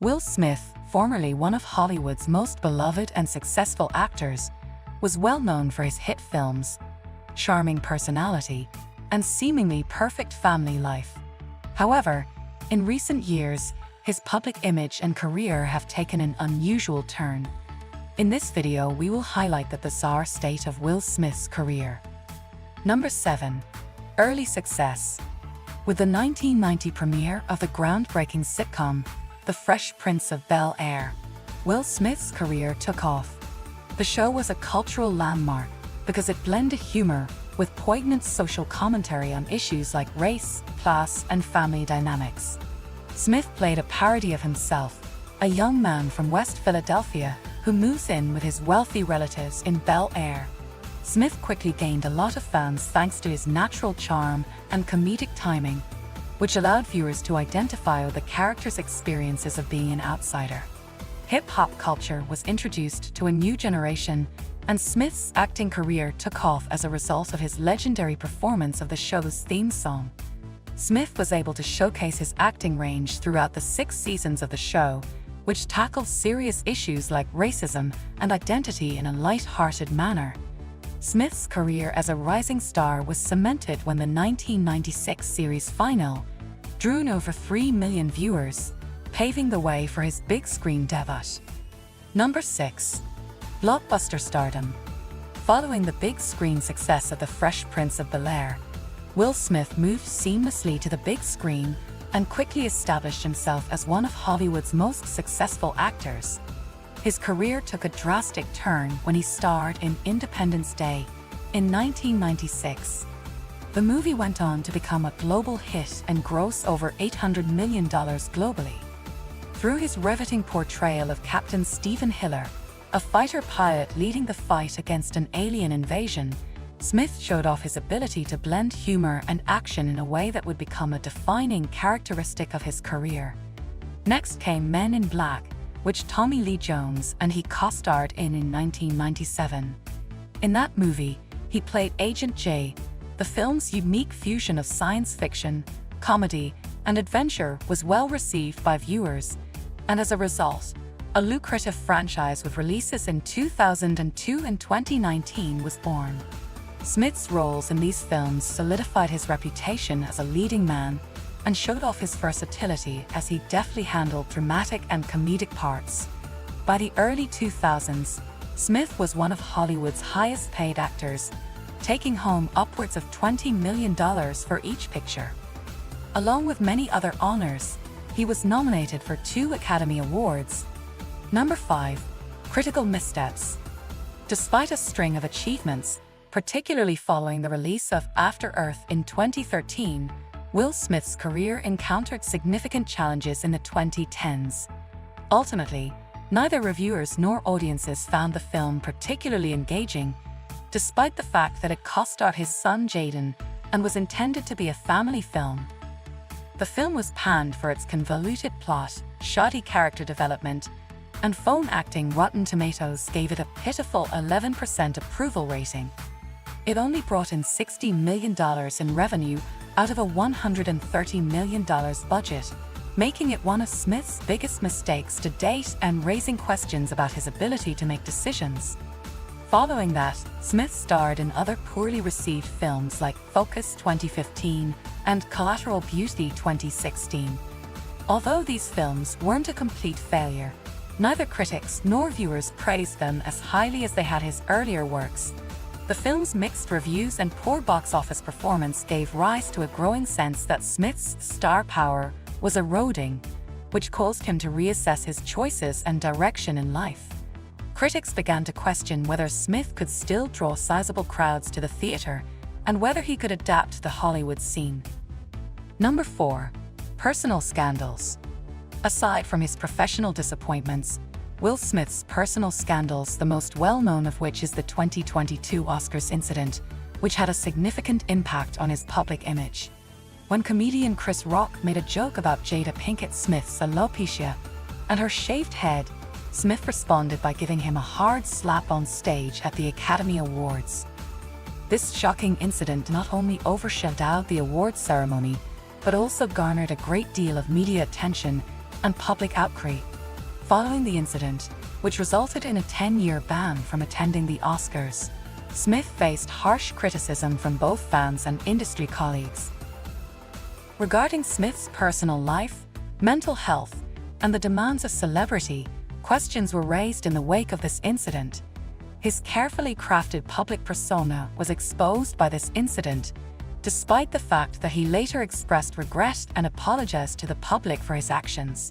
Will Smith, formerly one of Hollywood's most beloved and successful actors, was well known for his hit films, charming personality, and seemingly perfect family life. However, in recent years, his public image and career have taken an unusual turn. In this video, we will highlight the bizarre state of Will Smith's career. Number 7. Early success. With the 1990 premiere of the groundbreaking sitcom, The Fresh Prince of Bel-Air, Will Smith's career took off. The show was a cultural landmark because it blended humor with poignant social commentary on issues like race, class, and family dynamics. Smith played a parody of himself, a young man from West Philadelphia who moves in with his wealthy relatives in Bel-Air. Smith quickly gained a lot of fans thanks to his natural charm and comedic timing, which allowed viewers to identify with the character's experiences of being an outsider. Hip-hop culture was introduced to a new generation, and Smith's acting career took off as a result of his legendary performance of the show's theme song. Smith was able to showcase his acting range throughout the 6 seasons of the show, which tackled serious issues like racism and identity in a light-hearted manner. Smith's career as a rising star was cemented when the 1996 series final drew over 3 million viewers, paving the way for his big-screen debut. Number 6. Blockbuster stardom. Following the big-screen success of The Fresh Prince of Bel-Air, Will Smith moved seamlessly to the big screen and quickly established himself as one of Hollywood's most successful actors. His career took a drastic turn when he starred in Independence Day in 1996. The movie went on to become a global hit and gross over $800 million globally. Through his riveting portrayal of Captain Stephen Hiller, a fighter pilot leading the fight against an alien invasion, Smith showed off his ability to blend humor and action in a way that would become a defining characteristic of his career. Next came Men in Black, which Tommy Lee Jones and he co-starred in 1997. In that movie, he played Agent J. The film's unique fusion of science fiction, comedy, and adventure was well received by viewers, and as a result, a lucrative franchise with releases in 2002 and 2019 was born. Smith's roles in these films solidified his reputation as a leading man and showed off his versatility as he deftly handled dramatic and comedic parts. By the early 2000s, Smith was one of Hollywood's highest-paid actors, taking home upwards of $20 million for each picture. Along with many other honors, he was nominated for 2 Academy Awards. Number 5. Critical missteps. Despite a string of achievements, particularly following the release of After Earth in 2013, Will Smith's career encountered significant challenges in the 2010s. Ultimately, neither reviewers nor audiences found the film particularly engaging, despite the fact that it co-starred his son Jaden and was intended to be a family film. The film was panned for its convoluted plot, shoddy character development, and phone acting. Rotten Tomatoes gave it a pitiful 11% approval rating. It only brought in $60 million in revenue out of a $130 million budget, making it one of Smith's biggest mistakes to date and raising questions about his ability to make decisions. Following that, Smith starred in other poorly received films like Focus 2015 and Collateral Beauty 2016. Although these films weren't a complete failure, neither critics nor viewers praised them as highly as they had his earlier works. The film's mixed reviews and poor box office performance gave rise to a growing sense that Smith's star power was eroding, which caused him to reassess his choices and direction in life. Critics began to question whether Smith could still draw sizable crowds to the theater and whether he could adapt to the Hollywood scene. Number 4. Personal scandals. Aside from his professional disappointments, Will Smith's personal scandals, the most well-known of which is the 2022 Oscars incident, which had a significant impact on his public image. When comedian Chris Rock made a joke about Jada Pinkett Smith's alopecia and her shaved head, Smith responded by giving him a hard slap on stage at the Academy Awards. This shocking incident not only overshadowed the awards ceremony, but also garnered a great deal of media attention and public outcry, Following the incident, which resulted in a 10-year ban from attending the Oscars, Smith faced harsh criticism from both fans and industry colleagues. Regarding Smith's personal life, mental health, and the demands of celebrity, questions were raised in the wake of this incident. His carefully crafted public persona was exposed by this incident, despite the fact that he later expressed regret and apologized to the public for his actions.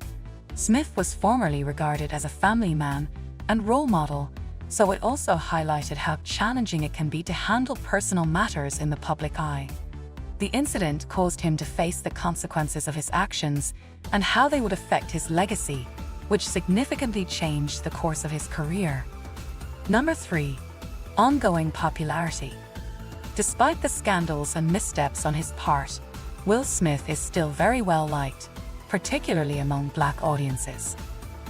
Smith was formerly regarded as a family man and role model, so it also highlighted how challenging it can be to handle personal matters in the public eye. The incident caused him to face the consequences of his actions and how they would affect his legacy, which significantly changed the course of his career. Number 3. Ongoing popularity. Despite the scandals and missteps on his part, Will Smith is still very well liked, particularly among Black audiences.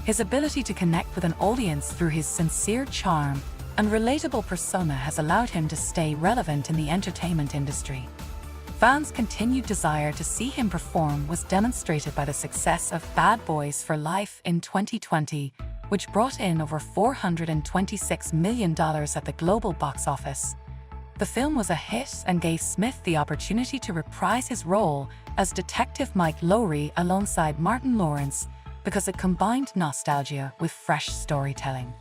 His ability to connect with an audience through his sincere charm and relatable persona has allowed him to stay relevant in the entertainment industry. Fans' continued desire to see him perform was demonstrated by the success of Bad Boys for Life in 2020, which brought in over $426 million at the global box office. The film was a hit and gave Smith the opportunity to reprise his role as Detective Mike Lowry alongside Martin Lawrence because it combined nostalgia with fresh storytelling.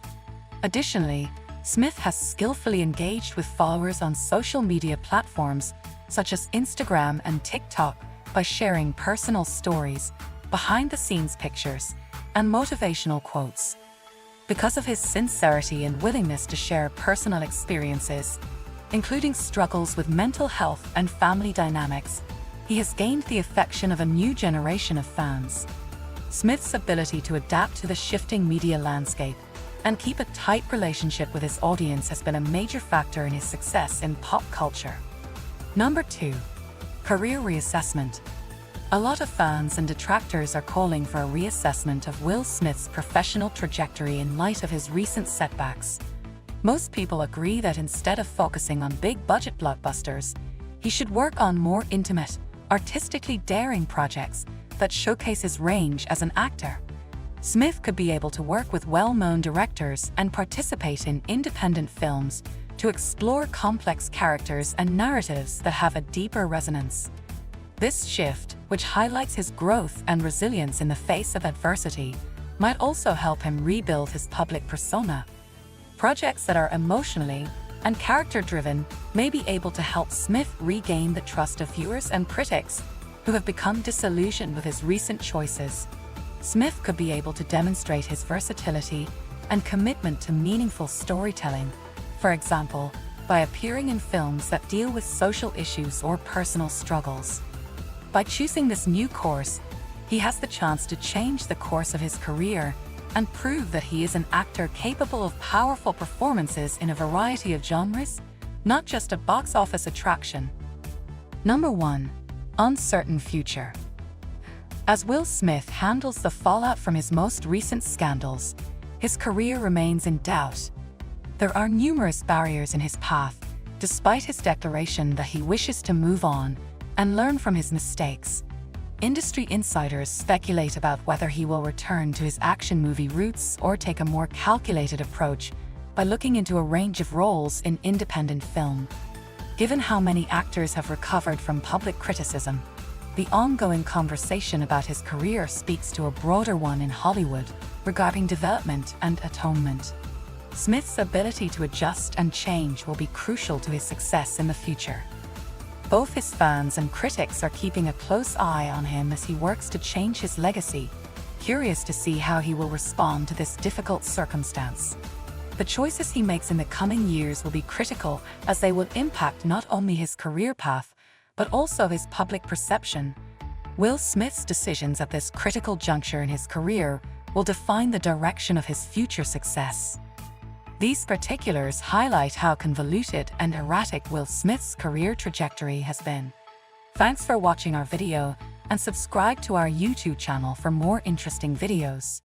Additionally, Smith has skillfully engaged with followers on social media platforms such as Instagram and TikTok by sharing personal stories, behind-the-scenes pictures, and motivational quotes. Because of his sincerity and willingness to share personal experiences, including struggles with mental health and family dynamics, he has gained the affection of a new generation of fans. Smith's ability to adapt to the shifting media landscape and keep a tight relationship with his audience has been a major factor in his success in pop culture. Number 2. Career reassessment. A lot of fans and detractors are calling for a reassessment of Will Smith's professional trajectory in light of his recent setbacks. Most people agree that instead of focusing on big-budget blockbusters, he should work on more intimate, artistically daring projects that showcase his range as an actor. Smith could be able to work with well-known directors and participate in independent films to explore complex characters and narratives that have a deeper resonance. This shift, which highlights his growth and resilience in the face of adversity, might also help him rebuild his public persona. Projects that are emotionally and character-driven may be able to help Smith regain the trust of viewers and critics who have become disillusioned with his recent choices. Smith could be able to demonstrate his versatility and commitment to meaningful storytelling, for example, by appearing in films that deal with social issues or personal struggles. By choosing this new course, he has the chance to change the course of his career and prove that he is an actor capable of powerful performances in a variety of genres, not just a box office attraction. Number 1. Uncertain future. As Will Smith handles the fallout from his most recent scandals, his career remains in doubt. There are numerous barriers in his path, despite his declaration that he wishes to move on and learn from his mistakes. Industry insiders speculate about whether he will return to his action movie roots or take a more calculated approach by looking into a range of roles in independent film. Given how many actors have recovered from public criticism, the ongoing conversation about his career speaks to a broader one in Hollywood regarding development and atonement. Smith's ability to adjust and change will be crucial to his success in the future. Both his fans and critics are keeping a close eye on him as he works to change his legacy, curious to see how he will respond to this difficult circumstance. The choices he makes in the coming years will be critical as they will impact not only his career path, but also his public perception. Will Smith's decisions at this critical juncture in his career will define the direction of his future success. These particulars highlight how convoluted and erratic Will Smith's career trajectory has been. Thanks for watching our video, and subscribe to our YouTube channel for more interesting videos.